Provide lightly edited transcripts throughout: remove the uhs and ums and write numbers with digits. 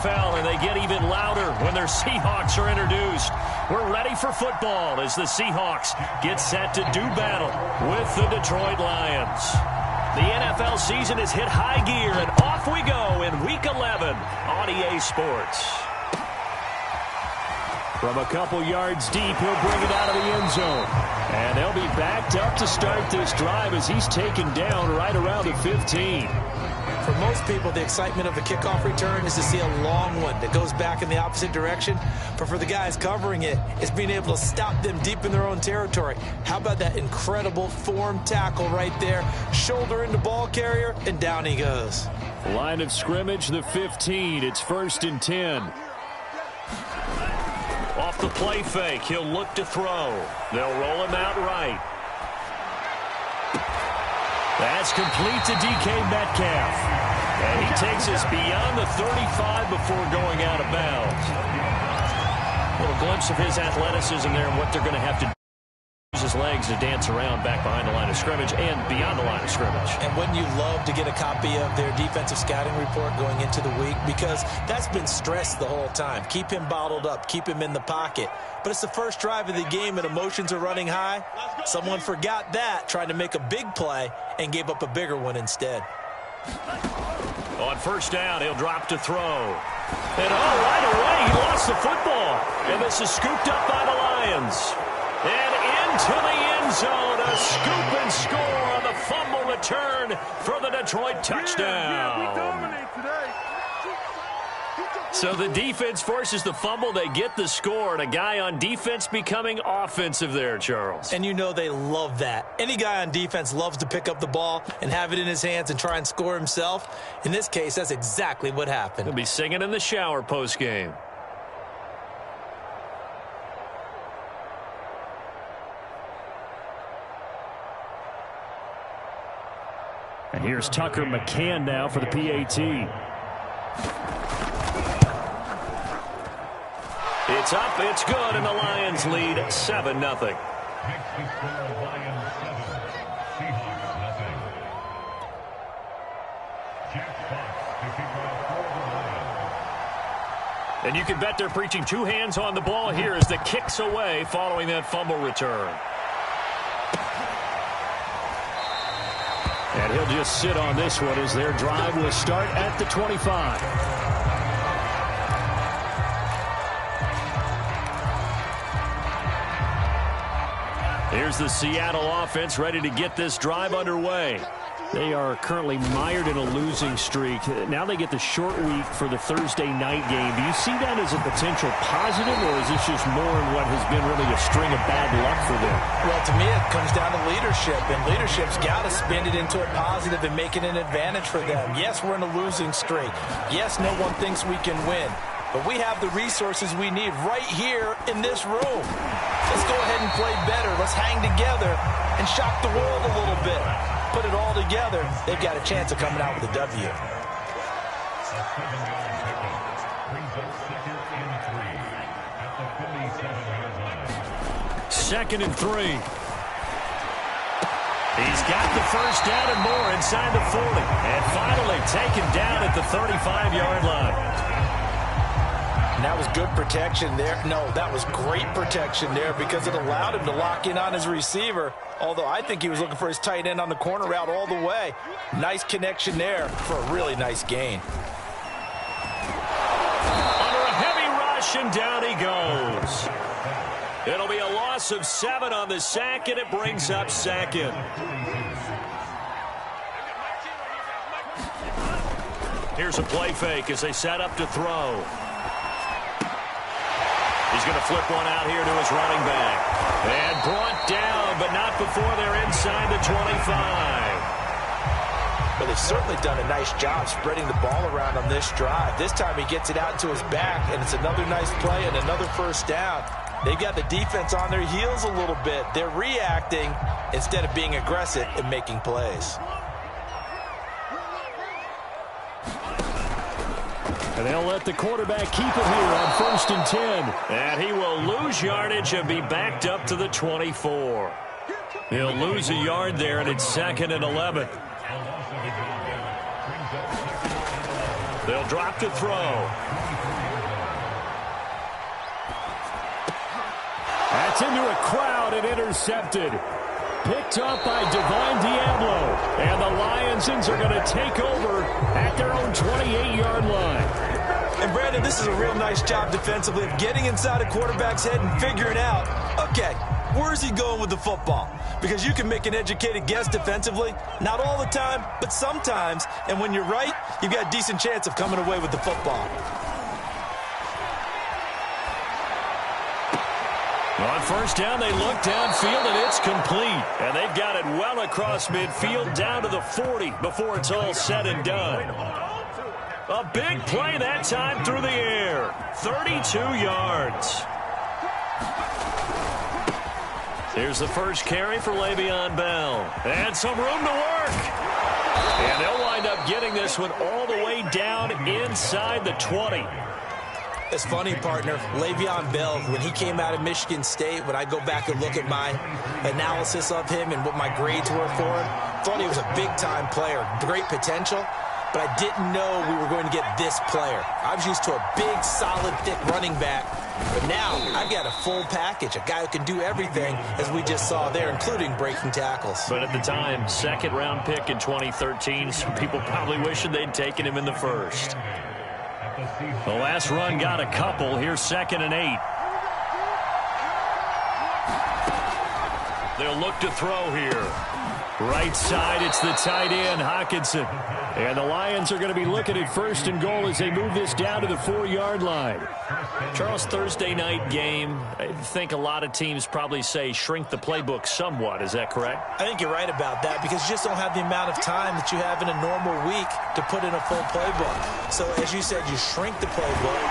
NFL, and they get even louder when their Seahawks are introduced. We're ready for football as the Seahawks get set to do battle with the Detroit Lions. The NFL season has hit high gear, and off we go in Week 11 on EA Sports. From a couple yards deep, he'll bring it out of the end zone. And they'll be backed up to start this drive as he's taken down right around the 15. For most people, the excitement of a kickoff return is to see a long one that goes back in the opposite direction. But for the guys covering it, it's being able to stop them deep in their own territory. How about that incredible form tackle right there? Shoulder into ball carrier, and down he goes. Line of scrimmage, the 15. It's 1st and 10. Off the play fake, he'll look to throw. They'll roll him out right. That's complete to DK Metcalf. And he takes us beyond the 35 before going out of bounds. A little glimpse of his athleticism there and what they're going to have to do. Use his legs to dance around back behind the line of scrimmage and beyond the line of scrimmage. And wouldn't you love to get a copy of their defensive scouting report going into the week? Because that's been stressed the whole time. Keep him bottled up. Keep him in the pocket. But it's the first drive of the game and emotions are running high. Someone forgot that, trying to make a big play, and gave up a bigger one instead. On 1st down, he'll drop to throw. And right away, he lost the football. And this is scooped up by the Lions. And into the end zone, a scoop and score on the fumble return for the Detroit touchdown. We dominate today. So the defense forces the fumble. They get the score, and a guy on defense becoming offensive there, Charles. And you know they love that. Any guy on defense loves to pick up the ball and have it in his hands and try and score himself. In this case, that's exactly what happened. He'll be singing in the shower post-game. And here's Tucker McCann now for the PAT. It's up, it's good, and the Lions lead 7-0. Next to score, Lions 7, Seahawks nothing. Jack Fox to kick off for the Lions. And you can bet they're preaching two hands on the ball here as the kick's away following that fumble return. And he'll just sit on this one as their drive will start at the 25. Here's the Seattle offense ready to get this drive underway. They are currently mired in a losing streak. Now they get the short week for the Thursday night game. Do you see that as a potential positive, or is this just more in what has been really a string of bad luck for them? Well, to me, it comes down to leadership, and leadership's got to spin it into a positive and make it an advantage for them. Yes, we're in a losing streak. Yes, no one thinks we can win. But we have the resources we need right here in this room. Let's go ahead and play better. Let's hang together and shock the world a little bit. Put it all together, they've got a chance of coming out with a W. A 7-yard pickup brings up 2nd and 3 at the 57-yard line. 2nd and 3. He's got the first down and more inside the 40. And finally taken down at the 35-yard line. And that was good protection there. No, that was great protection there because it allowed him to lock in on his receiver. Although I think he was looking for his tight end on the corner route all the way. Nice connection there for a really nice gain. Under a heavy rush, and down he goes. It'll be a loss of 7 on the sack, and it brings up 2nd. Here's a play fake as they set up to throw. He's going to flip one out here to his running back. And brought down, but not before they're inside the 25. But they've certainly done a nice job spreading the ball around on this drive. This time he gets it out to his back, and it's another nice play and another first down. They've got the defense on their heels a little bit. They're reacting instead of being aggressive and making plays. And they'll let the quarterback keep it here on 1st and 10. And he will lose yardage and be backed up to the 24. He'll lose a yard there, and it's 2nd and 11. They'll drop to throw. That's into a crowd and intercepted. Picked up by Divine Diablo. And the Lions are going to take over at their own 28-yard line. And, Brandon, this is a real nice job defensively of getting inside a quarterback's head and figuring out, okay, where's he going with the football? Because you can make an educated guess defensively. Not all the time, but sometimes. And when you're right, you've got a decent chance of coming away with the football. On first down, they look downfield, and it's complete. And they've got it well across midfield, down to the 40 before it's all said and done. A big play that time through the air. 32 yards. Here's the first carry for Le'Veon Bell. And some room to work. And they'll wind up getting this one all the way down inside the 20. It's funny, partner. Le'Veon Bell, when he came out of Michigan State, when I go back and look at my analysis of him and what my grades were for him, thought he was a big-time player, great potential, but I didn't know we were going to get this player. I was used to a big, solid, thick running back, but now I've got a full package, a guy who can do everything, as we just saw there, including breaking tackles. But at the time, second-round pick in 2013, some people probably wishing they'd taken him in the first. The last run got a couple. Here's 2nd and 8. They'll look to throw here. Right side, it's the tight end, Hockenson. And the Lions are going to be looking at 1st and goal as they move this down to the 4-yard line. Charles, Thursday night game, I think a lot of teams probably say shrink the playbook somewhat. Is that correct? I think you're right about that because you just don't have the amount of time that you have in a normal week to put in a full playbook. So, as you said, you shrink the playbook,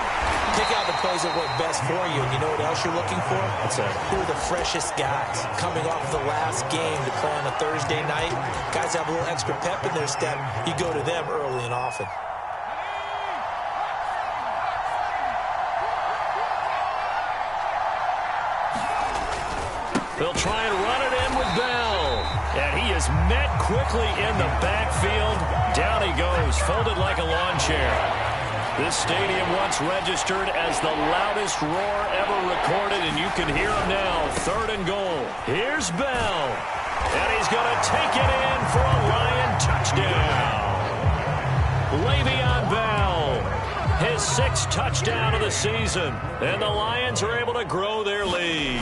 pick out the plays that work best for you, and you know what else you're looking for? What's that? Who are the freshest guys coming off the last game to play on a Thursday night? Guys have a little extra pep in their step. You go to them early and often. They'll try and run it in with Bell. And he is met quickly in the backfield. Down he goes, folded like a lawn chair. This stadium once registered as the loudest roar ever recorded, and you can hear him now. 3rd and goal. Here's Bell. And he's going to take it in for a Lion touchdown. Le'Veon Bell, his 6th touchdown of the season. And the Lions are able to grow their lead.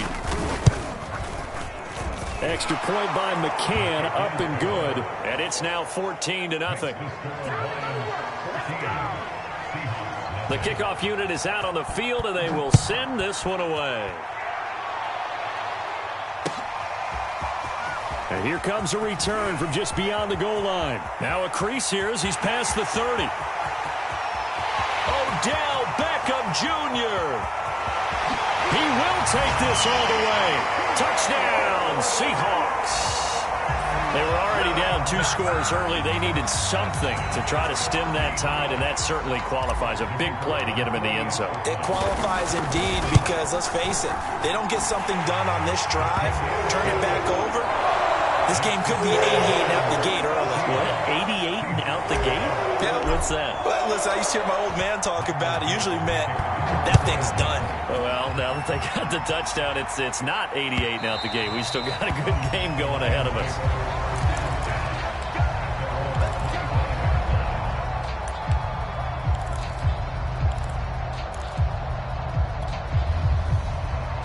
Extra point by McCann, up and good. And it's now 14-0. The kickoff unit is out on the field, and they will send this one away. And here comes a return from just beyond the goal line. Now a crease here as he's past the 30. Odell Beckham Jr. He will take this all the way. Touchdown, Seahawks. They were already down 2 scores early. They needed something to try to stem that tide, and that certainly qualifies. A big play to get them in the end zone. It qualifies indeed because, let's face it, they don't get something done on this drive, turn it back over. This game could be 88 and out the gate early. What? 88 and out the gate? Yeah. What's that? Well, listen, I used to hear my old man talk about it. Usually meant that thing's done. Well, now that they got the touchdown, it's not 88 and out the gate. We still got a good game going ahead of us.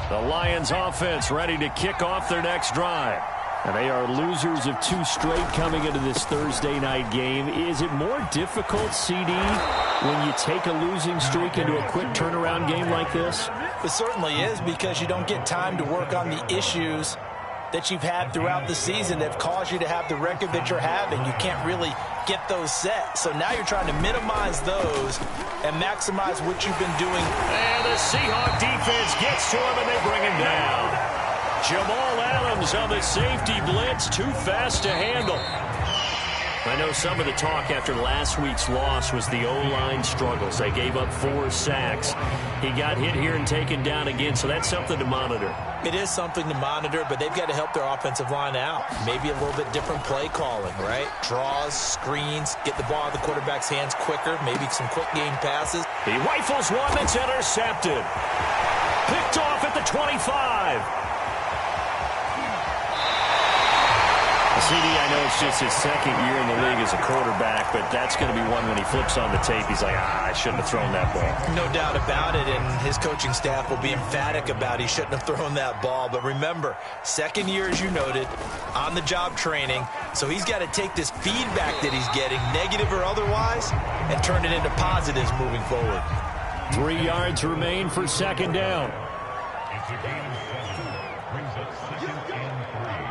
The Lions offense ready to kick off their next drive. And they are losers of 2 straight coming into this Thursday night game. Is it more difficult, CD, when you take a losing streak into a quick turnaround game like this? It certainly is because you don't get time to work on the issues that you've had throughout the season that have caused you to have the record that you're having. You can't really get those set. So now you're trying to minimize those and maximize what you've been doing. And the Seahawk defense gets to him and they bring him down. Jamal Adams on the safety blitz, too fast to handle. I know some of the talk after last week's loss was the O-line struggles. They gave up 4 sacks. He got hit here and taken down again, so that's something to monitor. It is something to monitor, but they've got to help their offensive line out. Maybe a little bit different play calling, right? Draws, screens, get the ball out of the quarterback's hands quicker, maybe some quick game passes. He rifles one that's intercepted. Picked off at the 25. CD, I know it's just his second year in the league as a quarterback, but that's going to be one when he flips on the tape, he's like, I shouldn't have thrown that ball. No doubt about it, and his coaching staff will be emphatic about he shouldn't have thrown that ball. But remember, second year, as you noted, on-the-job training, so he's got to take this feedback that he's getting, negative or otherwise, and turn it into positives moving forward. 3 yards remain for second down. It's a gain of 7. Brings up second and 3.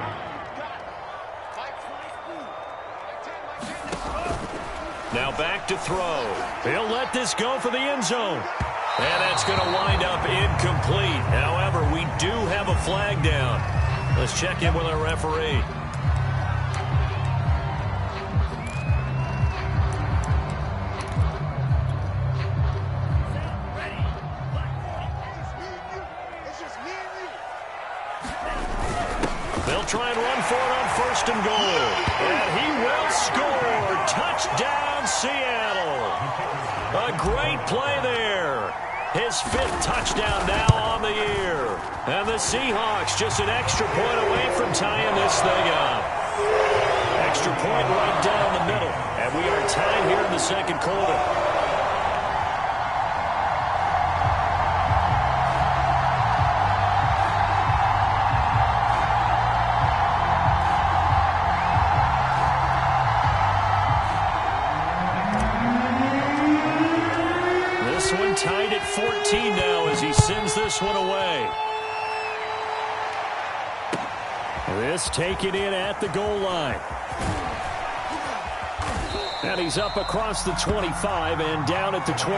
Now back to throw. He'll let this go for the end zone. And that's going to wind up incomplete. However, we do have a flag down. Let's check in with our referee. They'll try and run for it on first and goal. And he will score. Touchdown, Seattle. A great play there. His 5th touchdown now on the year. And the Seahawks just an extra point away from tying this thing up. Extra point right down the middle. And we are tied here in the second quarter. Tied at 14 now as he sends this one away. This taken in at the goal line. And he's up across the 25 and down at the 28.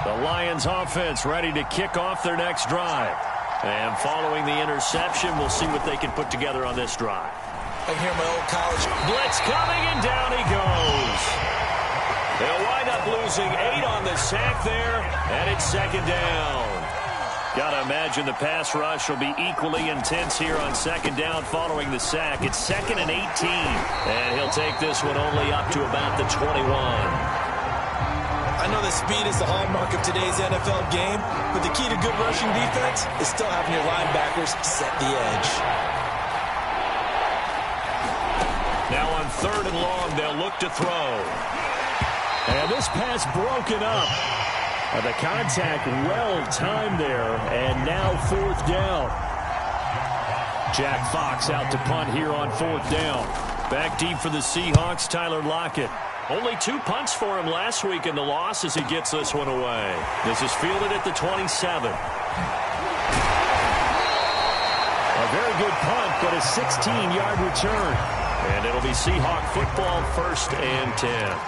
The Lions offense ready to kick off their next drive. And following the interception, we'll see what they can put together on this drive. I hear my old college blitz coming, and down he goes. They'll wind up losing 8 on the sack there, and it's second down. Gotta imagine the pass rush will be equally intense here on second down following the sack. It's 2nd and 18, and he'll take this one only up to about the 21. I know that speed is the hallmark of today's NFL game, but the key to good rushing defense is still having your linebackers set the edge. Now on 3rd and long, they'll look to throw. And this pass broken up. The contact well timed there, and now 4th down. Jack Fox out to punt here on 4th down. Back deep for the Seahawks, Tyler Lockett. Only 2 punts for him last week in the loss as he gets this one away. This is fielded at the 27. A very good punt, but a 16-yard return. And it'll be Seahawk football, 1st and 10.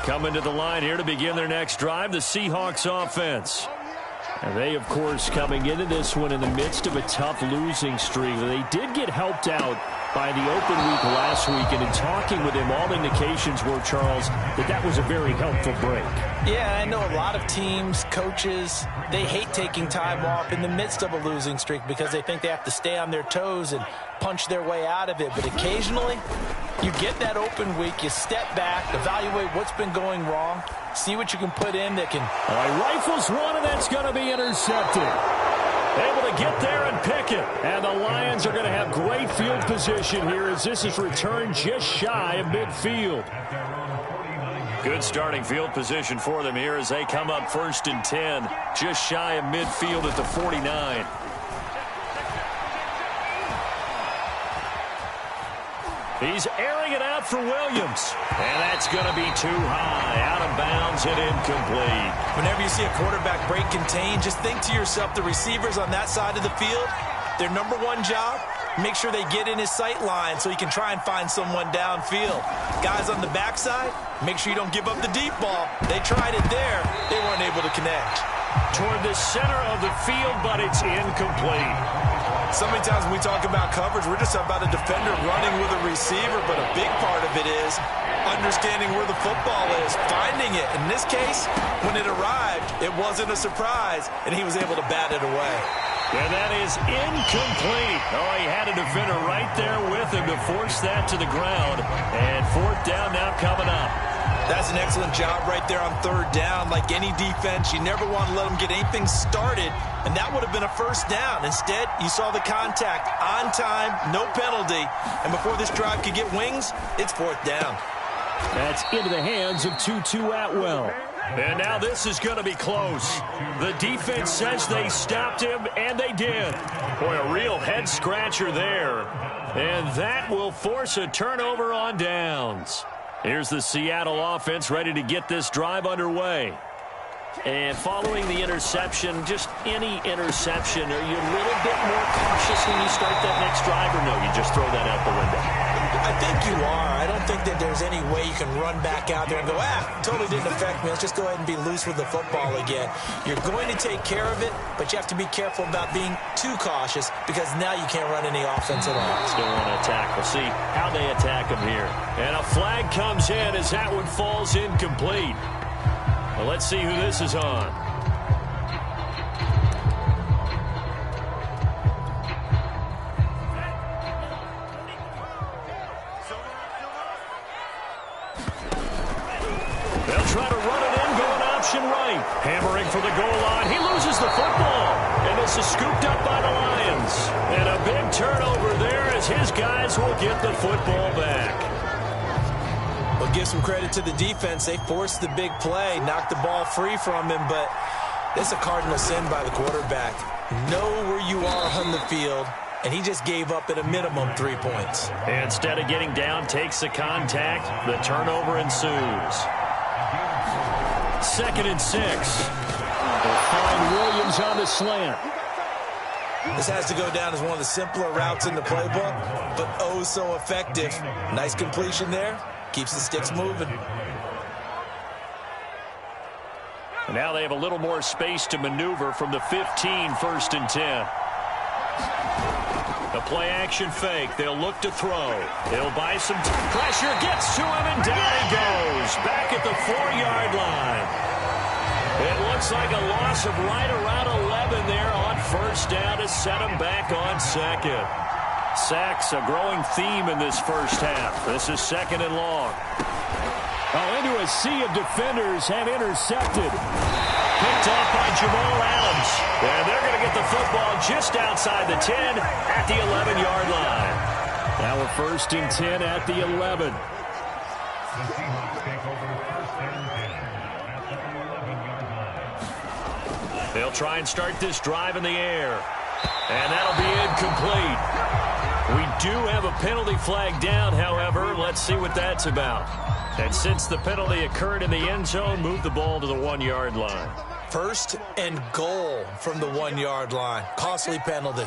Coming to the line here to begin their next drive, the Seahawks offense. And they, of course, coming into this one in the midst of a tough losing streak. They did get helped out by the open week last week, and in talking with him, all indications were, Charles, that was a very helpful break. Yeah, I know a lot of teams, coaches, they hate taking time off in the midst of a losing streak because they think they have to stay on their toes and punch their way out of it. But occasionally, you get that open week, you step back, evaluate what's been going wrong, see what you can put in that can... Rifles one, and that's going to be intercepted. Able to get there and pick it. And the Lions are going to have great field position here as this is returned just shy of midfield. Good starting field position for them here as they come up 1st and 10, just shy of midfield at the 49. He's airing it out for Williams. And that's going to be too high. Out of bounds and incomplete. Whenever you see a quarterback break contain, just think to yourself, the receivers on that side of the field, Their number one job, make sure they get in his sight line so he can try and find someone downfield. Guys on the backside, make sure you don't give up the deep ball. They tried it there. They weren't able to connect. Toward the center of the field, but it's incomplete. So many times when we talk about coverage, we're just about a defender running with a receiver, but a big part of it is understanding where the football is, finding it. In this case, when it arrived, it wasn't a surprise, and he was able to bat it away. And that is incomplete. Oh, he had a defender right there with him to force that to the ground. And fourth down now coming up. That's an excellent job right there on third down. Like any defense, you never want to let them get anything started, and that would have been a first down. Instead, you saw the contact on time, no penalty, and before this drive could get wings, it's fourth down. That's into the hands of Tutu Atwell. And now this is going to be close. The defense says they stopped him, and they did. Boy, a real head-scratcher there. And that will force a turnover on downs. Here's the Seattle offense ready to get this drive underway. And following the interception, just any interception, are you a little bit more cautious when you start that next drive, or no, you just throw that out the window? I think you are. I don't think that there's any way you can run back out there and go, totally didn't affect me. Let's just go ahead and be loose with the football again. You're going to take care of it, but you have to be careful about being too cautious because now you can't run any offense at all. Still want to attack. We'll see how they attack him here. And a flag comes in as that one falls incomplete. Well, let's see who this is on. They'll try to run it in, going option right. Hammering for the goal line. He loses the football. And this is scooped up by the Lions. And a big turnover there as his guys will get the football back. Well, give some credit to the defense. They forced the big play, knocked the ball free from him, but it's a cardinal sin by the quarterback. Know where you are on the field, and he just gave up at a minimum 3 points. Instead of getting down, takes the contact. The turnover ensues. 2nd and 6. They'll find Williams on the slant. This has to go down as one of the simpler routes in the playbook, but oh so effective. Nice completion there. Keeps the sticks moving. And now they have a little more space to maneuver from the 15, 1st and 10. The play action fake. They'll look to throw. They'll buy some pressure. Gets to him and down he goes. Back at the 4-yard line. It looks like a loss of right around 11 there on 1st down to set him back on 2nd. Sacks, a growing theme in this 1st half. This is 2nd and long. Oh, into a sea of defenders have intercepted. Picked off by Jamal Adams. And they're going to get the football just outside the 10 at the 11-yard line. Now we're 1st and 10 at the 11. The Seahawks take over 1st and 10 at the 11-yard line. They'll try and start this drive in the air. And that'll be incomplete. We do have a penalty flag down, however. Let's see what that's about. And since the penalty occurred in the end zone, move the ball to the 1-yard line. 1st and goal from the 1-yard line. Costly penalty.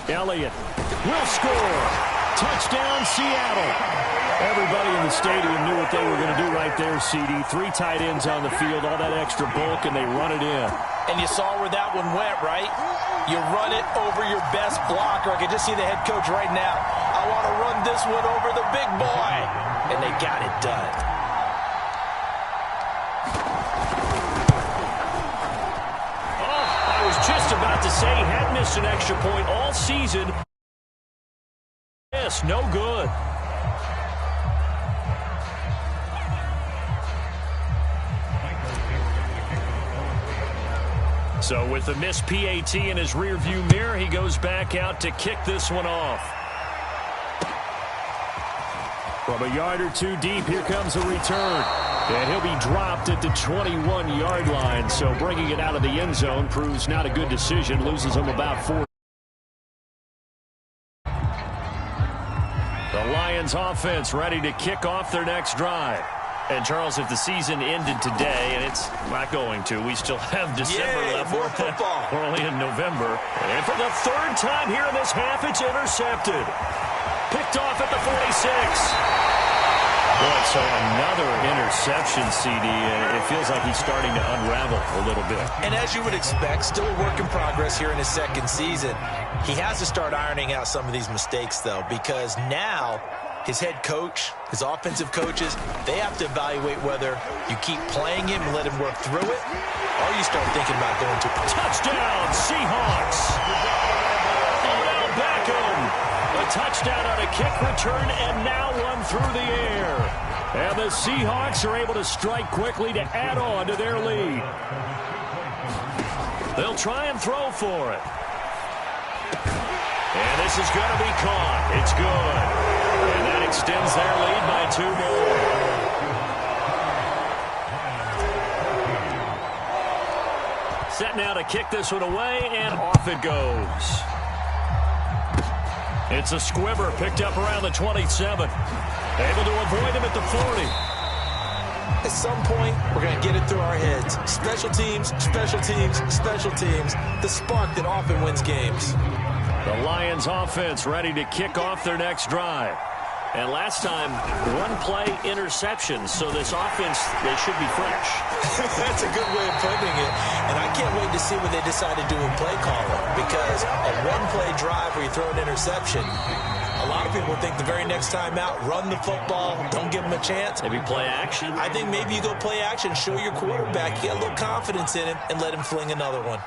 Elliott will score. Touchdown, Seattle. Everybody in the stadium knew what they were going to do right there, CD. 3 tight ends on the field, all that extra bulk, and they run it in. And you saw where that one went, right? You run it over your best blocker. I can just see the head coach right now. I want to run this one over the big boy. And they got it done. Oh, I was just about to say he had missed an extra point all season. Yes, no good. So with the missed PAT in his rearview mirror, he goes back out to kick this one off. From a yard or two deep, here comes a return. And he'll be dropped at the 21-yard line. So bringing it out of the end zone proves not a good decision. Loses him about 4. The Lions offense ready to kick off their next drive. And, Charles, if the season ended today, and it's not going to, we still have December left. More football. We're only in November. And for the third time here in this half, it's intercepted. Picked off at the 46. Boy, so another interception, CD. It feels like he's starting to unravel a little bit. And as you would expect, still a work in progress here in his second season. He has to start ironing out some of these mistakes, though, because now his head coach, his offensive coaches, they have to evaluate whether you keep playing him and let him work through it, or you start thinking about going to touchdown, Seahawks. Odell Beckham. A touchdown on a kick return, and now one through the air. And the Seahawks are able to strike quickly to add on to their lead. They'll try and throw for it. And this is going to be caught. It's good. And that extends their lead by 2 more. Set now to kick this one away, and off it goes. It's a squibber picked up around the 27. Able to avoid him at the 40. At some point, we're going to get it through our heads. Special teams, special teams, special teams. The spark that often wins games. The Lions offense ready to kick off their next drive. And last time, one-play interceptions, so this offense, they should be fresh. That's a good way of putting it. And I can't wait to see what they decide to do with play calling, because a one-play drive where you throw an interception, a lot of people think the very next time out, run the football, don't give them a chance. Maybe play action? I think maybe you go play action, show your quarterback, you get a little confidence in him, and let him fling another one.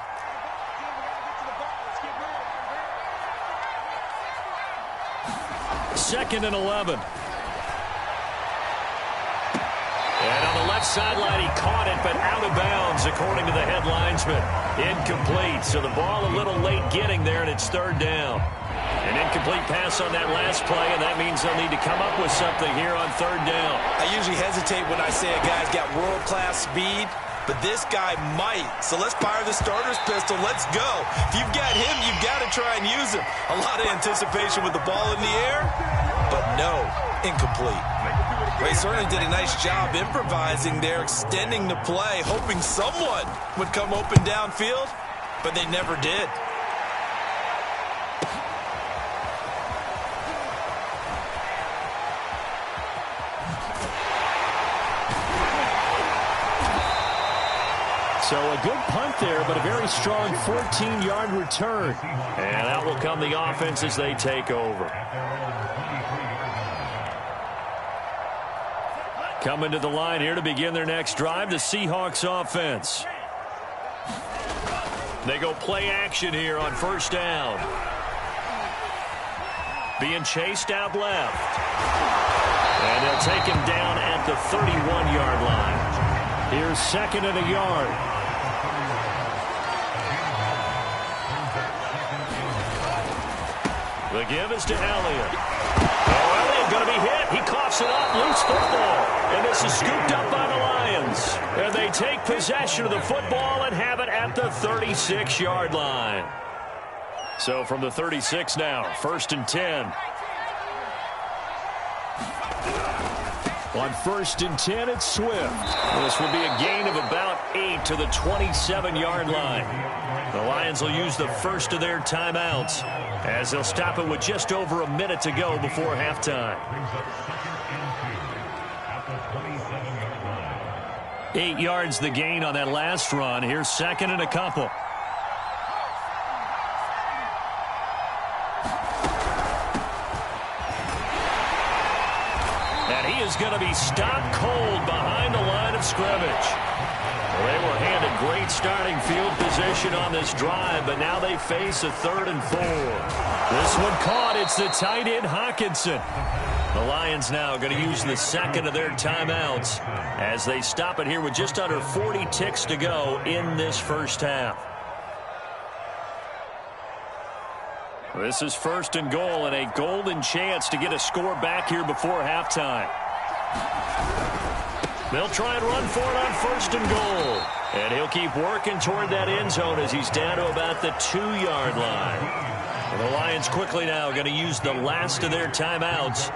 Second and 11. And on the left sideline, he caught it, but out of bounds, according to the head linesman. Incomplete, so the ball a little late getting there, and it's third down. An incomplete pass on that last play, and that means they'll need to come up with something here on third down. I usually hesitate when I say a guy's got world-class speed, but this guy might. So let's fire the starter's pistol. Let's go. If you've got him, you've got to try and use him. A lot of anticipation with the ball in the air, but no, incomplete. They certainly did a nice job improvising there, extending the play, hoping someone would come open downfield, but they never did. So a good punt there, but a very strong 14-yard return. And out will come the offense as they take over. Coming to the line here to begin their next drive, the Seahawks offense. They go play action here on first down. Being chased out left. And they'll take him down at the 31-yard line. Here's second and a yard. The give is to Elliott. Oh, Elliott going to be hit. He coughs it up. Loose football. And this is scooped up by the Lions. And they take possession of the football and have it at the 36-yard line. So from the 36 now, first and 10. On first and 10, it's Swift. This will be a gain of about 8 to the 27-yard line. The Lions will use the first of their timeouts as they'll stop it with just over a minute to go before halftime. 8 yards the gain on that last run. Here's second and a couple. And he is going to be stopped cold behind the line of scrimmage. Well, they were handed great starting field position on this drive, but now they face a 3rd and 4. This one caught. It's the tight end, Hockenson. The Lions now going to use the second of their timeouts as they stop it here with just under 40 ticks to go in this first half. This is first and goal and a golden chance to get a score back here before halftime. They'll try and run for it on first and goal. And he'll keep working toward that end zone as he's down to about the 2-yard line. The Lions quickly now going to use the last of their timeouts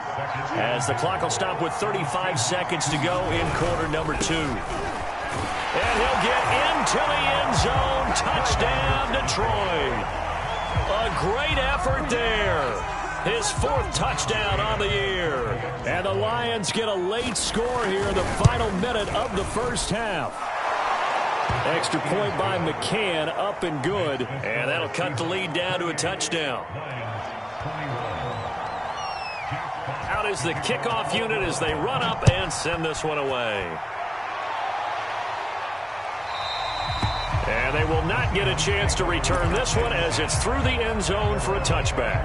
as the clock will stop with 35 seconds to go in quarter number 2. And he'll get into the end zone. Touchdown, Detroit. A great effort there. His 4th touchdown on the year. And the Lions get a late score here in the final minute of the first half. Extra point by McCann, up and good. And that'll cut the lead down to a touchdown. Out is the kickoff unit as they run up and send this one away. And they will not get a chance to return this one as it's through the end zone for a touchback.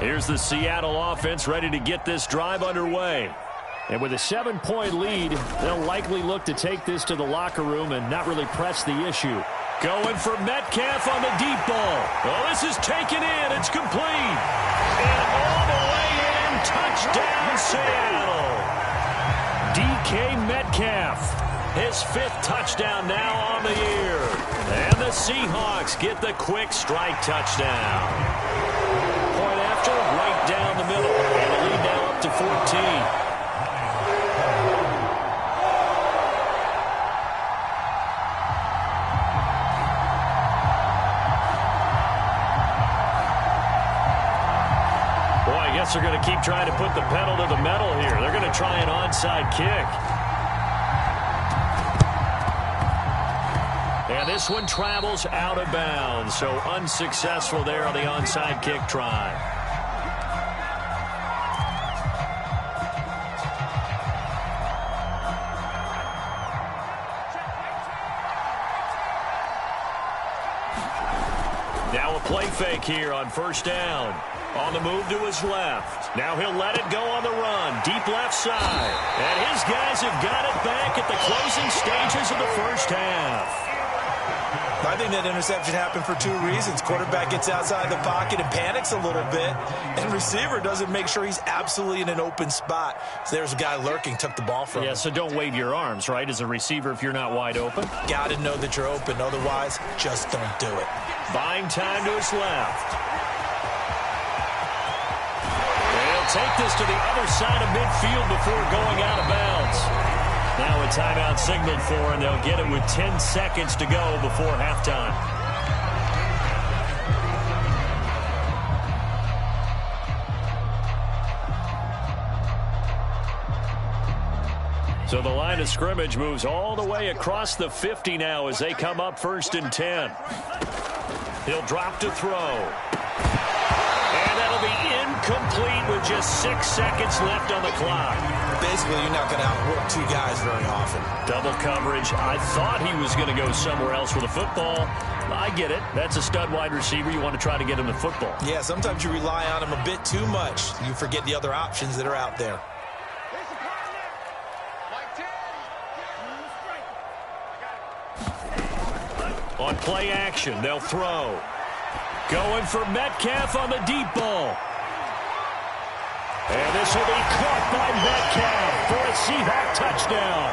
Here's the Seattle offense ready to get this drive underway. And with a 7-point lead, they'll likely look to take this to the locker room and not really press the issue. Going for Metcalf on the deep ball. Oh, this is taken in. It's complete. And all the way in. Touchdown, Seattle. DK Metcalf. His 5th touchdown now on the year. And the Seahawks get the quick strike touchdown. Point after, right down the middle. And the lead now up to 14. They're going to keep trying to put the pedal to the metal here. They're going to try an onside kick. And this one travels out of bounds, so unsuccessful there on the onside kick try. Now a play fake here on first down. On the move to his left. Now he'll let it go on the run. Deep left side. And his guys have got it back at the closing stages of the first half. I think that interception happened for 2 reasons. Quarterback gets outside the pocket and panics a little bit. And receiver doesn't make sure he's absolutely in an open spot. So there's a guy lurking, took the ball from him. Yeah, so don't wave your arms, right, as a receiver if you're not wide open. Got to know that you're open. Otherwise, just don't do it. Buying time to his left. Take this to the other side of midfield before going out of bounds. Now a timeout signaled for, and they'll get it with 10 seconds to go before halftime. So the line of scrimmage moves all the way across the 50 now as they come up 1st and 10. He'll drop to throw. And that'll be incomplete with just 6 seconds left on the clock. Basically, you're not going to outwork 2 guys very often. Double coverage. I thought he was going to go somewhere else with the football. I get it. That's a stud wide receiver. You want to try to get him the football. Yeah, sometimes you rely on him a bit too much. You forget the other options that are out there. On play action, they'll throw. Going for Metcalf on the deep ball. And this will be caught by Metcalf for a Seahawk touchdown.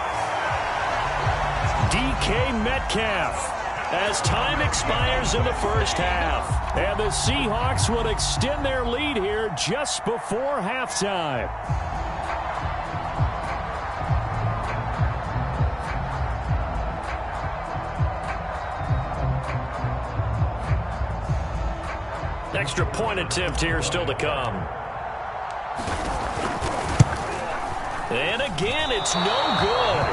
DK Metcalf as time expires in the first half. And the Seahawks will extend their lead here just before halftime. Extra point attempt here still to come. And again, it's no good.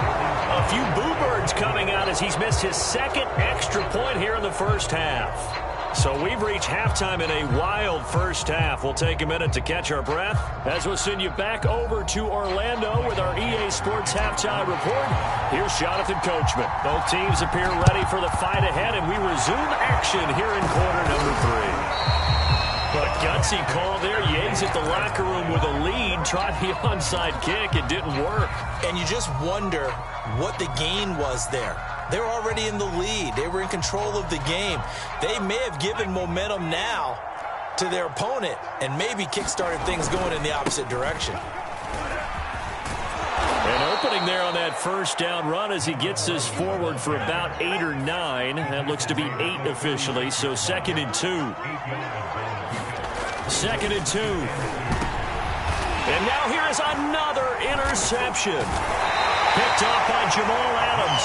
A few boo birds coming out as he's missed his 2nd extra point here in the first half. So we've reached halftime in a wild first half. We'll take a minute to catch our breath as we'll send you back over to Orlando with our EA Sports Halftime Report. Here's Jonathan Coachman. Both teams appear ready for the fight ahead, and we resume action here in quarter number 3. But gutsy call there. Yates at the locker room with a lead. Tried the onside kick. It didn't work. And you just wonder what the gain was there. They were already in the lead. They were in control of the game. They may have given momentum now to their opponent and maybe kick-started things going in the opposite direction. And opening there on that first down run as he gets this forward for about 8 or 9. That looks to be 8 officially, so 2nd and 2. 2nd and 2. And now here is another interception. Picked off by Jamal Adams.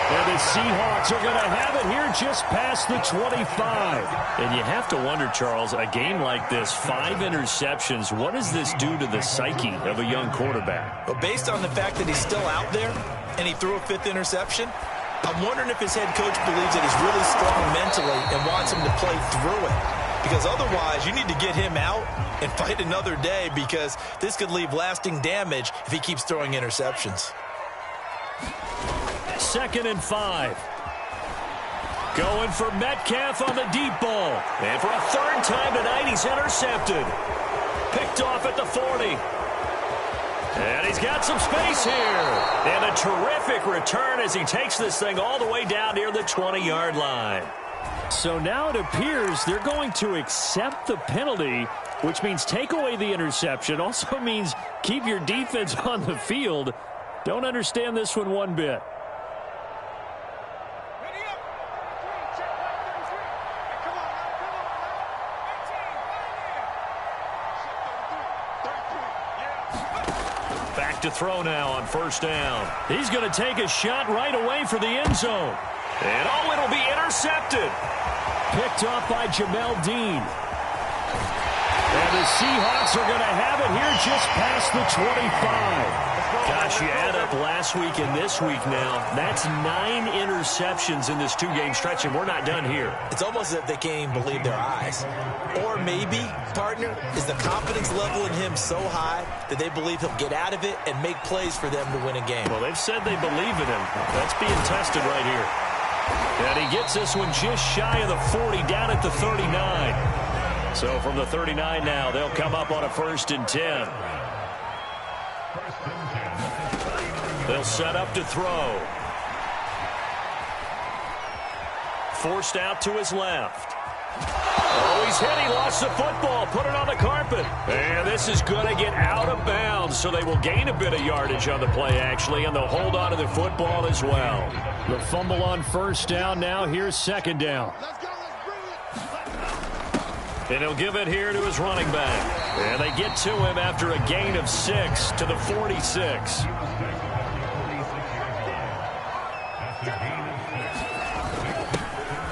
And the Seahawks are going to have it here just past the 25. And you have to wonder, Charles, a game like this, 5 interceptions, what does this do to the psyche of a young quarterback? Well, based on the fact that he's still out there and he threw a 5th interception, I'm wondering if his head coach believes that he's really strong mentally and wants him to play through it. Because otherwise, you need to get him out and fight another day, because this could leave lasting damage if he keeps throwing interceptions. 2nd and 5. Going for Metcalf on the deep ball. And for a 3rd time tonight, he's intercepted. Picked off at the 40. And he's got some space here. And a terrific return as he takes this thing all the way down near the 20-yard line. So now it appears they're going to accept the penalty, which means take away the interception. Also means keep your defense on the field. Don't understand this one bit. Back to throw now on 1st down. He's going to take a shot right away for the end zone. And oh, it'll be intercepted. Picked off by Jamel Dean. And the Seahawks are going to have it here just past the 25. Gosh, you add up last week and this week now. That's 9 interceptions in this 2-game stretch, and we're not done here. It's almost as if they can't even believe their eyes. Or maybe, partner, is the confidence level in him so high that they believe he'll get out of it and make plays for them to win a game. Well, they've said they believe in him. That's being tested right here. And he gets this one just shy of the 40, down at the 39. So from the 39 now, they'll come up on a 1st and 10. They'll set up to throw. Forced out to his left. Oh, he's hit. He lost the football. Put it on the carpet. And this is going to get out of bounds, so they will gain a bit of yardage on the play, actually, and they'll hold on to the football as well. The fumble on 1st down now. Here's 2nd down. And he'll give it here to his running back. And they get to him after a gain of 6 to the 46.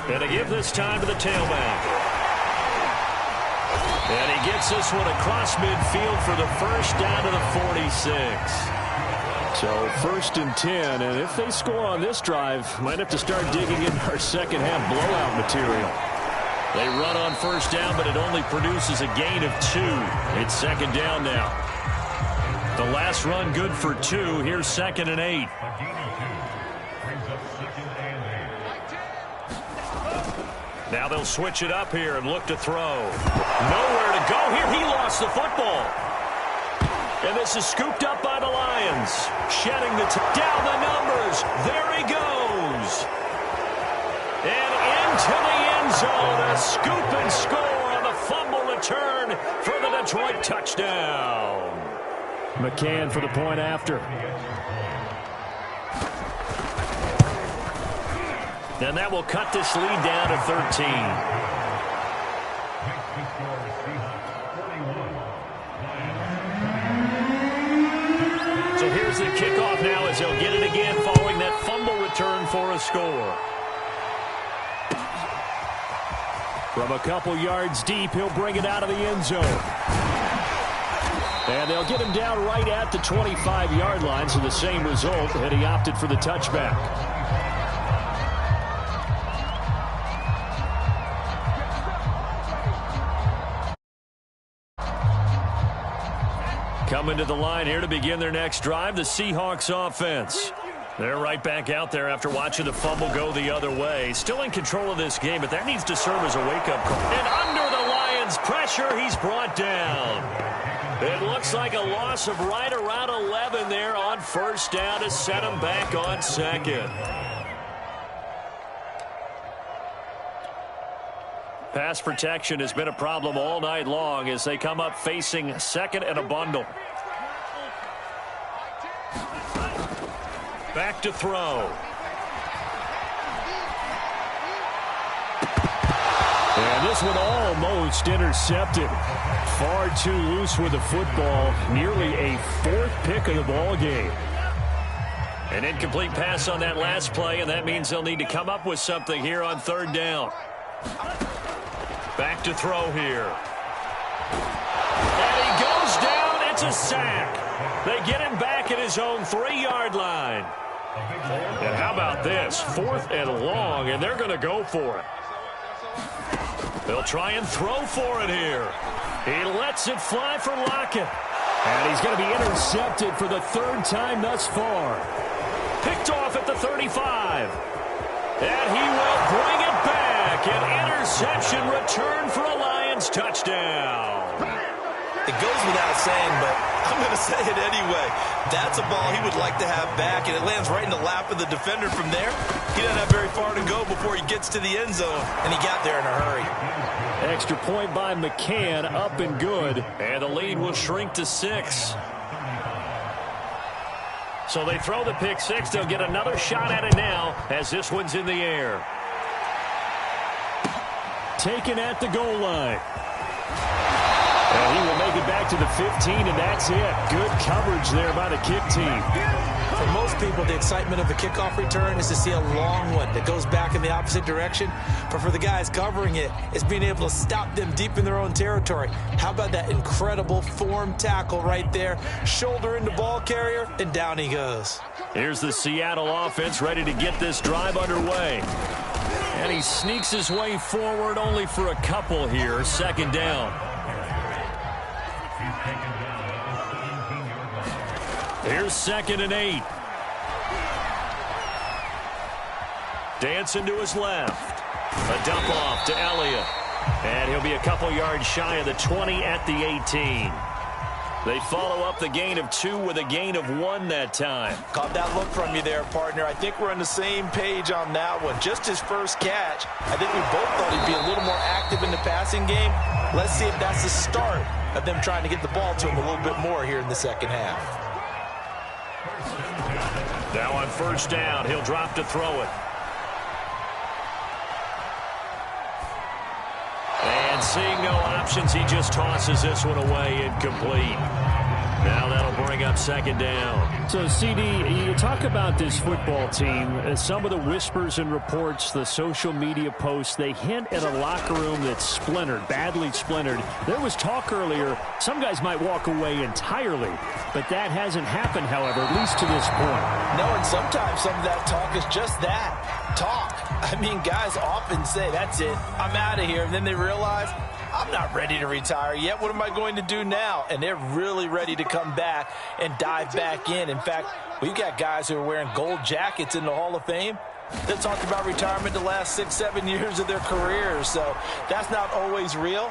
And they give this time to the tailback. And he gets this one across midfield for the 1st down to the 46. So 1st and 10, and if they score on this drive, might have to start digging in our second half blowout material. They run on 1st down, but it only produces a gain of 2. It's 2nd down now. The last run good for 2. Here's 2nd and 8. Now they'll switch it up here and look to throw. Nowhere to go here. He lost the football. And this is scooped up by the Lions. Shedding the down the numbers. There he goes. And into the end zone. A scoop and score on the fumble return for the Detroit touchdown. McCann for the point after. And that will cut this lead down to 13. So here's the kickoff now as he'll get it again following that fumble return for a score. From a couple yards deep, he'll bring it out of the end zone. And they'll get him down right at the 25-yard line, so the same result, and he opted for the touchback. Coming to the line here to begin their next drive, the Seahawks offense. They're right back out there after watching the fumble go the other way. Still in control of this game, but that needs to serve as a wake-up call. And under the Lions' pressure, he's brought down. It looks like a loss of right around 11 there on 1st down to set him back on 2nd. Pass protection has been a problem all night long as they come up facing 2nd and a bundle. Back to throw. And this one almost intercepted. Far too loose with the football. Nearly a fourth pick of the ball game. An incomplete pass on that last play, and that means they'll need to come up with something here on third down. Back to throw here. And he goes down. It's a sack. They get him back at his own 3-yard line. And how about this? 4th and long, and they're going to go for it. They'll try and throw for it here. He lets it fly for Lockett. And he's going to be intercepted for the 3rd time thus far. Picked off at the 35. And he will bring it back. An interception return for a Lions touchdown. It goes without saying, but I'm going to say it anyway. That's a ball he would like to have back, and it lands right in the lap of the defender from there. He doesn't have very far to go before he gets to the end zone, and he got there in a hurry. Extra point by McCann, up and good, and the lead will shrink to 6. So they throw the pick 6. They'll get another shot at it now as this one's in the air. Taken at the goal line. And he will make it back to the 15, and that's it. Good coverage there by the kick team. For most people, the excitement of a kickoff return is to see a long one that goes back in the opposite direction. But for the guys covering it, it's being able to stop them deep in their own territory. How about that incredible form tackle right there? Shoulder into ball carrier, and down he goes. Here's the Seattle offense ready to get this drive underway. And he sneaks his way forward only for a couple here. 2nd down. Here's 2nd and 8. Dancing to his left. A dump off to Elliott. And he'll be a couple yards shy of the 20 at the 18. They follow up the gain of 2 with a gain of 1 that time. Caught that look from you there, partner. I think we're on the same page on that one. Just his first catch. I think we both thought he'd be a little more active in the passing game. Let's see if that's the start of them trying to get the ball to him a little bit more here in the second half. Now on 1st down, he'll drop to throw it. And seeing no options, he just tosses this one away incomplete. Now that'll bring up 2nd down. So, CD, you talk about this football team. Some of the whispers and reports, the social media posts, they hint at a locker room that's splintered, badly splintered. There was talk earlier, some guys might walk away entirely. But that hasn't happened, however, at least to this point. No, and sometimes some of that talk is just that, talk. I mean, guys often say, that's it, I'm out of here. And then they realize, I'm not ready to retire yet. What am I going to do now? And they're really ready to come back and dive back in. In fact, we've got guys who are wearing gold jackets in the Hall of Fame that talked about retirement the last 6-7 years of their careers. So that's not always real.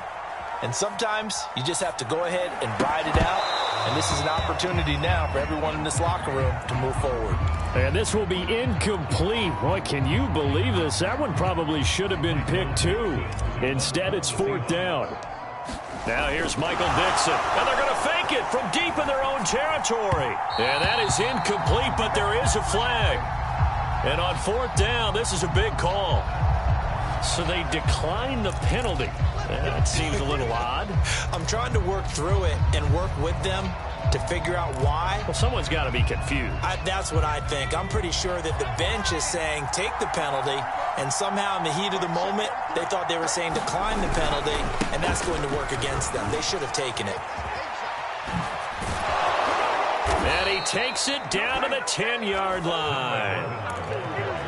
And sometimes you just have to go ahead and ride it out. And this is an opportunity now for everyone in this locker room to move forward. And this will be incomplete. Boy, can you believe this? That one probably should have been picked too. Instead, it's 4th down. Now here's Michael Dixon. And they're going to fake it from deep in their own territory. And that is incomplete, but there is a flag. And on 4th down, this is a big call. So they decline the penalty. That seems a little odd. I'm trying to work through it and work with them to figure out why. Well, someone's got to be confused. That's what I think. I'm pretty sure that the bench is saying take the penalty, and somehow in the heat of the moment, they thought they were saying decline the penalty, and that's going to work against them. They should have taken it. And he takes it down to the 10-yard line.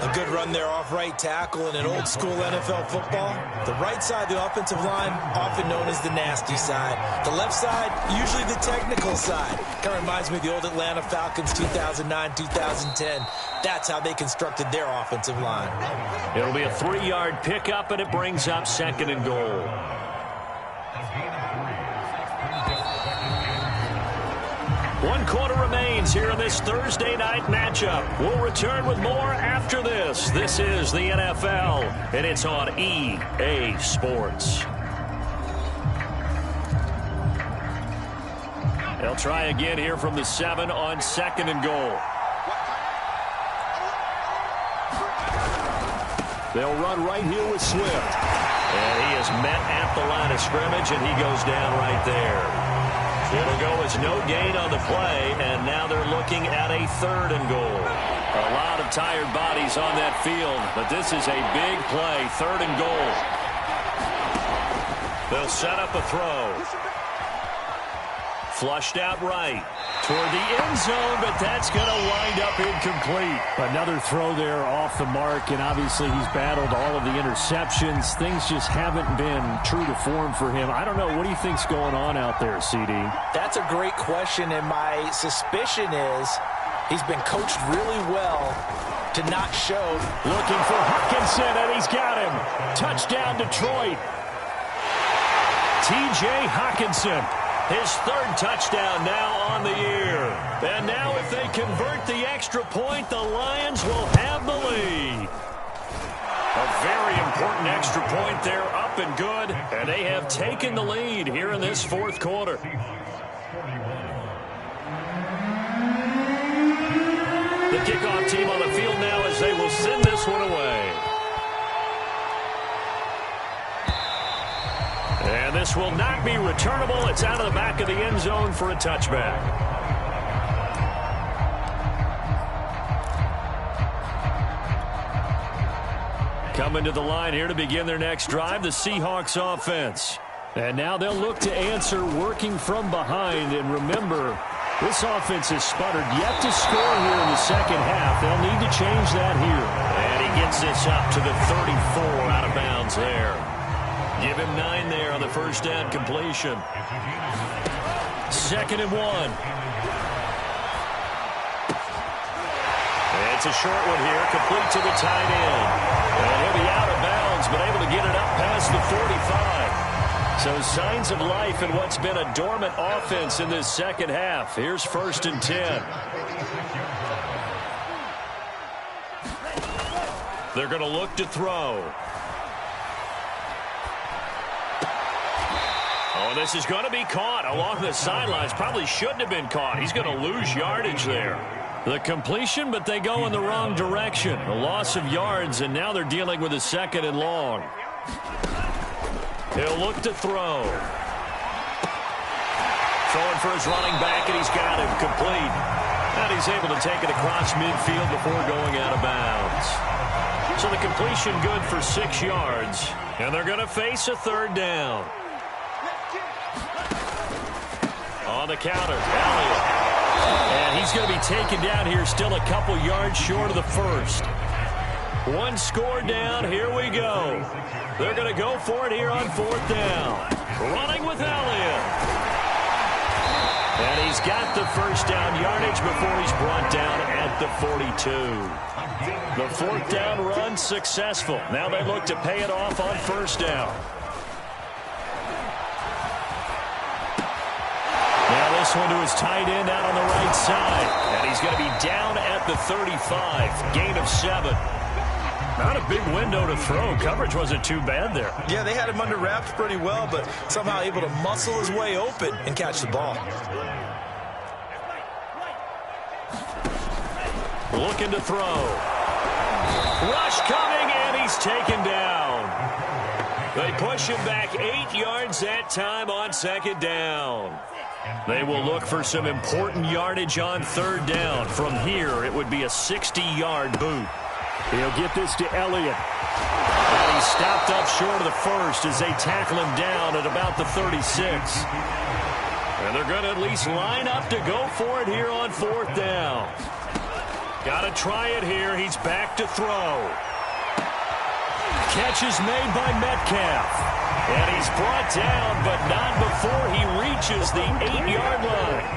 A good run there off right tackle in an old-school NFL football. The right side of the offensive line, often known as the nasty side. The left side, usually the technical side. Kind of reminds me of the old Atlanta Falcons 2009-2010. That's how they constructed their offensive line. It'll be a 3-yard pickup, and it brings up 2nd and goal. 1 quarter remains here in this Thursday night matchup. We'll return with more after this. This is the NFL, and it's on EA Sports. They'll try again here from the 7 on 2nd and goal. They'll run right here with Swift. And he is met at the line of scrimmage, and he goes down right there. It'll go as no gain on the play, and now they're looking at a 3rd and goal. A lot of tired bodies on that field, but this is a big play, 3rd and goal. They'll set up a throw. Flushed out right toward the end zone, but that's going to wind up incomplete. Another throw there off the mark, and obviously he's battled all of the interceptions. Things just haven't been true to form for him. I don't know. What do you think's going on out there, CD? That's a great question, and my suspicion is he's been coached really well to not show. Looking for Hockenson, and he's got him. Touchdown, Detroit. T.J. Hockenson. His 3rd touchdown now on the year. And now if they convert the extra point, the Lions will have the lead. A very important extra point there, up and good. And they have taken the lead here in this 4th quarter. The kickoff team on the field now as they will send this one away. And this will not be returnable. It's out of the back of the end zone for a touchback. Coming to the line here to begin their next drive, the Seahawks offense. And now they'll look to answer working from behind. And remember, this offense has sputtered yet to score here in the second half. They'll need to change that here. And he gets this up to the 34, out of bounds there. Give him 9 there on the first down completion. 2nd and 1. It's a short one here, complete to the tight end. And he'll be out of bounds, but able to get it up past the 45. So signs of life in what's been a dormant offense in this second half. Here's 1st and 10. They're going to look to throw. Oh, this is going to be caught along the sidelines. Probably shouldn't have been caught. He's going to lose yardage there. The completion, but they go in the wrong direction. A loss of yards, and now they're dealing with a 2nd and long. He'll look to throw. Throwing for his running back, and he's got him complete. And he's able to take it across midfield before going out of bounds. So the completion good for 6 yards, and they're going to face a 3rd down. On the counter, Elliott. And he's going to be taken down here, still a couple yards short of the 1st. 1 score down, here we go. They're going to go for it here on 4th down. Running with Elliott. And he's got the first down yardage before he's brought down at the 42. The 4th down run successful. Now they look to pay it off on 1st down. This one to his tight end out on the right side. And he's going to be down at the 35. Gain of 7. Not a big window to throw. Coverage wasn't too bad there. Yeah, they had him under wraps pretty well, but somehow able to muscle his way open and catch the ball. Looking to throw. Rush coming, and he's taken down. They push him back 8 yards that time on 2nd down. They will look for some important yardage on 3rd down. From here, it would be a 60-yard boot. He'll get this to Elliott. And he's stopped up short of the 1st as they tackle him down at about the 36. And they're going to at least line up to go for it here on 4th down. Got to try it here. He's back to throw. Catch is made by Metcalf. And he's brought down, but not before he reaches the 8-yard line.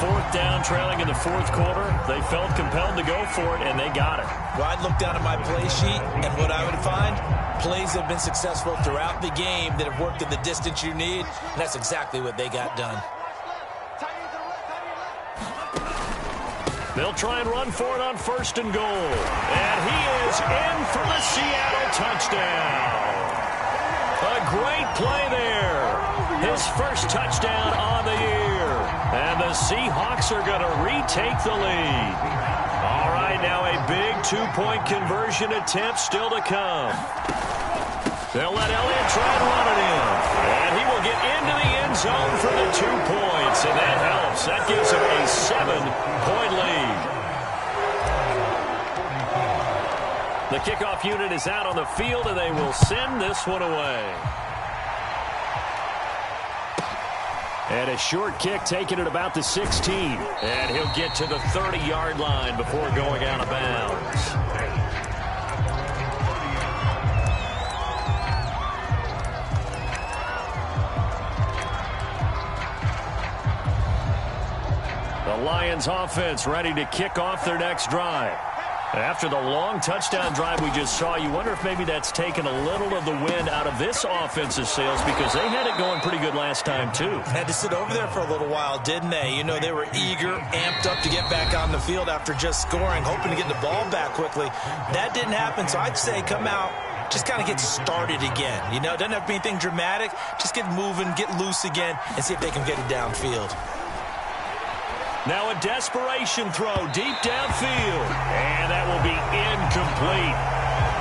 4th down, trailing in the 4th quarter. They felt compelled to go for it, and they got it. Well, I'd look down at my play sheet, and what I would find, plays have been successful throughout the game that have worked in the distance you need, and that's exactly what they got done. They'll try and run for it on 1st and goal. And he is in for the Seattle touchdown. A great play there. His 1st touchdown on the year. And the Seahawks are going to retake the lead. All right, right, now a big two-point conversion attempt still to come. They'll let Elliott try and run it in. And he will get into the end zone for the 2 points. And that helps. That gives him a 7-point lead. The kickoff unit is out on the field, and they will send this one away. And a short kick taken at about the 16. And he'll get to the 30-yard line before going out of bounds. The Lions offense ready to kick off their next drive. After the long touchdown drive we just saw, you wonder if maybe that's taken a little of the wind out of this offensive sails, because they had it going pretty good last time too. Had to sit over there for a little while, didn't they? You know, they were eager, amped up to get back on the field after just scoring, hoping to get the ball back quickly. That didn't happen, so I'd say come out, just kind of get started again. You know, it doesn't have to be anything dramatic. Just get moving, get loose again, and see if they can get it downfield. Now a desperation throw deep downfield. And that will be incomplete.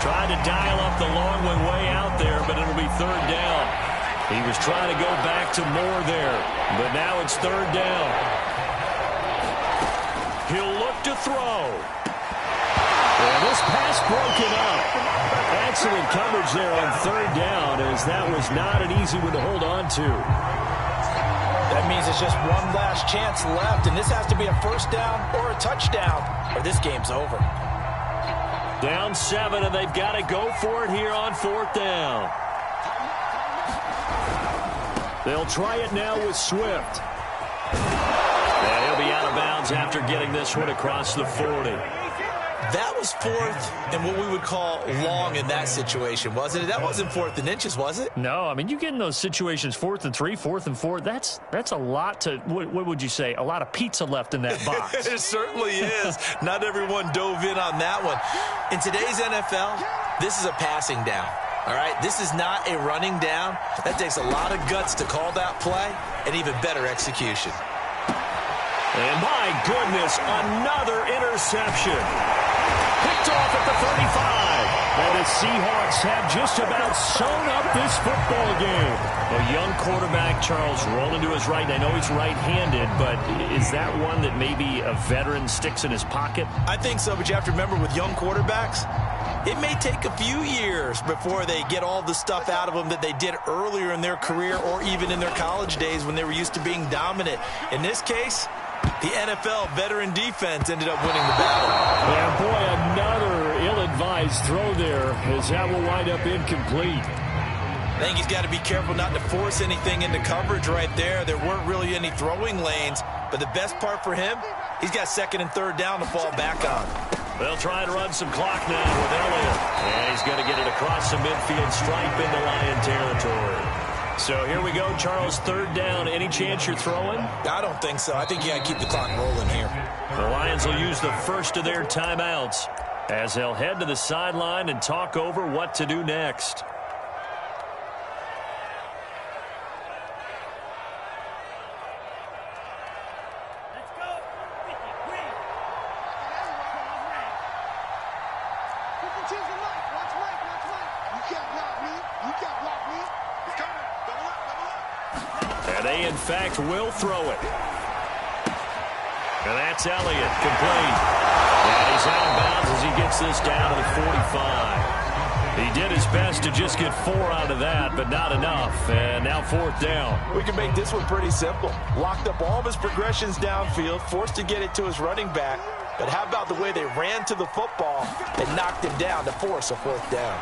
Trying to dial up the long one way out there, but it'll be third down. He was trying to go back to more there, but now it's third down. He'll look to throw. And this pass broken up. Excellent coverage there on third down, as that was not an easy one to hold on to. That means it's just one last chance left, and this has to be a first down or a touchdown, or this game's over. Down 7, and they've got to go for it here on fourth down. They'll try it now with Swift. And he'll be out of bounds after getting this one across the 40. That was fourth and what we would call long in that situation, wasn't it? That wasn't fourth and inches, was it? No, I mean, you get in those situations, 4th and 3, 4th and 4, that's a lot to, what would you say, a lot of pizza left in that box. It certainly is. Not everyone dove in on that one. In today's NFL, this is a passing down. All right, this is not a running down. That takes a lot of guts to call that play, and even better execution. And my goodness, another interception. Picked off at the 35. And the Seahawks have just about sewn up this football game. A young quarterback, Charles, rolling to his right. I know he's right-handed, but is that one that maybe a veteran sticks in his pocket? I think so, but you have to remember with young quarterbacks, it may take a few years before they get all the stuff out of them that they did earlier in their career or even in their college days when they were used to being dominant. In this case, the NFL veteran defense ended up winning the battle. And boy, another ill-advised throw there, as that will wind up incomplete. I think he's got to be careful not to force anything into coverage right there. There weren't really any throwing lanes, but the best part for him, he's got second and third down to fall back on. They'll try and run some clock now with Elliott. And he's going to get it across the midfield stripe into Lion territory. So here we go, Charles, third down. Any chance you're throwing? I don't think so. I think you got to keep the clock rolling here. The Lions will use the first of their timeouts as they'll head to the sideline and talk over what to do next. They, in fact, will throw it. And that's Elliott, complete. And he's out of bounds as he gets this down to the 45. He did his best to just get 4 out of that, but not enough. And now fourth down. We can make this one pretty simple. Locked up all of his progressions downfield, forced to get it to his running back. But how about the way they ran to the football and knocked him down to force a fourth down?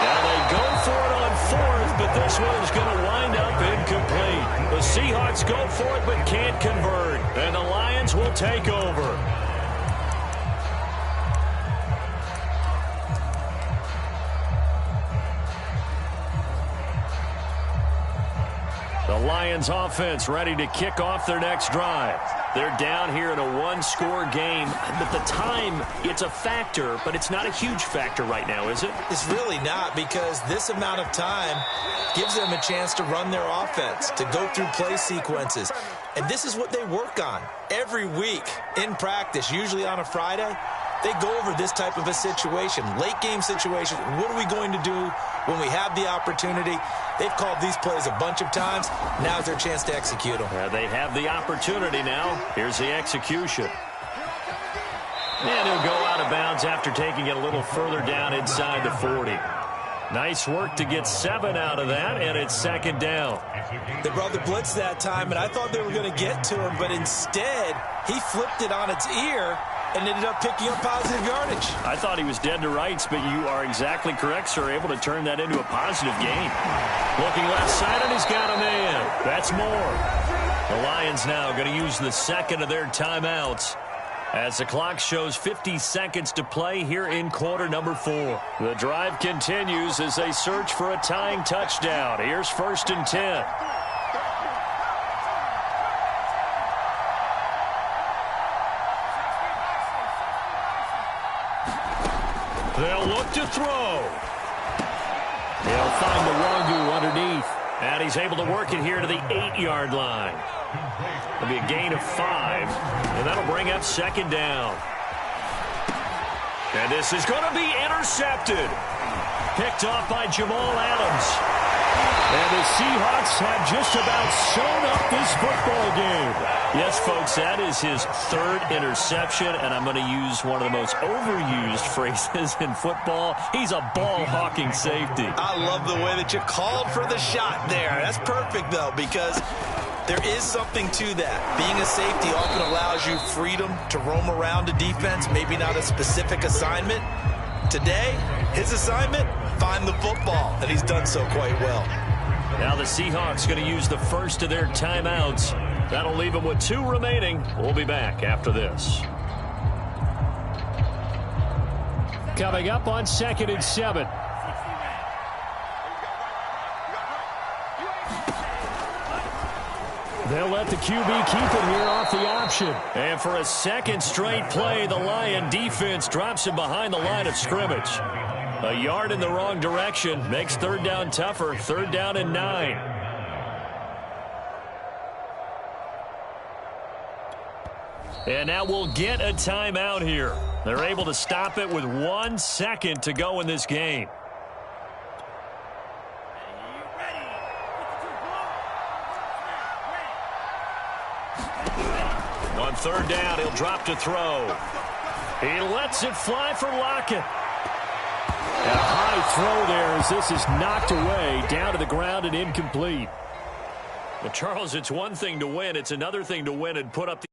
Now they go for it on fourth, but this one is going to wind up incomplete. The Seahawks go for it but can't convert, and the Lions will take over. The Lions offense ready to kick off their next drive. They're down here in a one-score game. But the time, it's a factor, but it's not a huge factor right now, is it? It's really not, because this amount of time gives them a chance to run their offense, to go through play sequences. And this is what they work on every week in practice, usually on a Friday. They go over this type of a situation, late game situation. What are we going to do when we have the opportunity? They've called these plays a bunch of times. Now's their chance to execute them. They have the opportunity now. Here's the execution. And he'll go out of bounds after taking it a little further down inside the 40. Nice work to get 7 out of that, and it's second down. They brought the blitz that time, and I thought they were going to get to him, but instead he flipped it on its ear and ended up picking up positive yardage. I thought he was dead to rights, but you are exactly correct, sir. Able to turn that into a positive gain. Looking left side, and he's got a man. That's more. The Lions now going to use the second of their timeouts as the clock shows 50 seconds to play here in quarter number 4. The drive continues as they search for a tying touchdown. Here's 1st and 10. They'll look to throw. They'll find the Wangu underneath. And he's able to work it here to the 8-yard line. It'll be a gain of 5, and that'll bring up second down. And this is going to be intercepted. Picked off by Jamal Adams. And the Seahawks have just about sewn up this football game. Yes, folks, that is his 3rd interception, and I'm going to use one of the most overused phrases in football. He's a ball-hawking safety. I love the way that you called for the shot there. That's perfect, though, because there is something to that. Being a safety often allows you freedom to roam around a defense, maybe not a specific assignment. Today, his assignment, find the football, and he's done so quite well. Now the Seahawks going to use the first of their timeouts. That'll leave them with 2 remaining. We'll be back after this. Coming up on 2nd and 7. They'll let the QB keep it here off the option. And for a second straight play, the Lion defense drops him behind the line of scrimmage. A yard in the wrong direction makes 3rd down tougher. 3rd down and 9. And now we'll get a timeout here. They're able to stop it with 1 second to go in this game. On 3rd down, he'll drop to throw. He lets it fly for Lockett. A high throw there as this is knocked away, down to the ground and incomplete. Well, Charles, it's one thing to win. It's another thing to win and put up the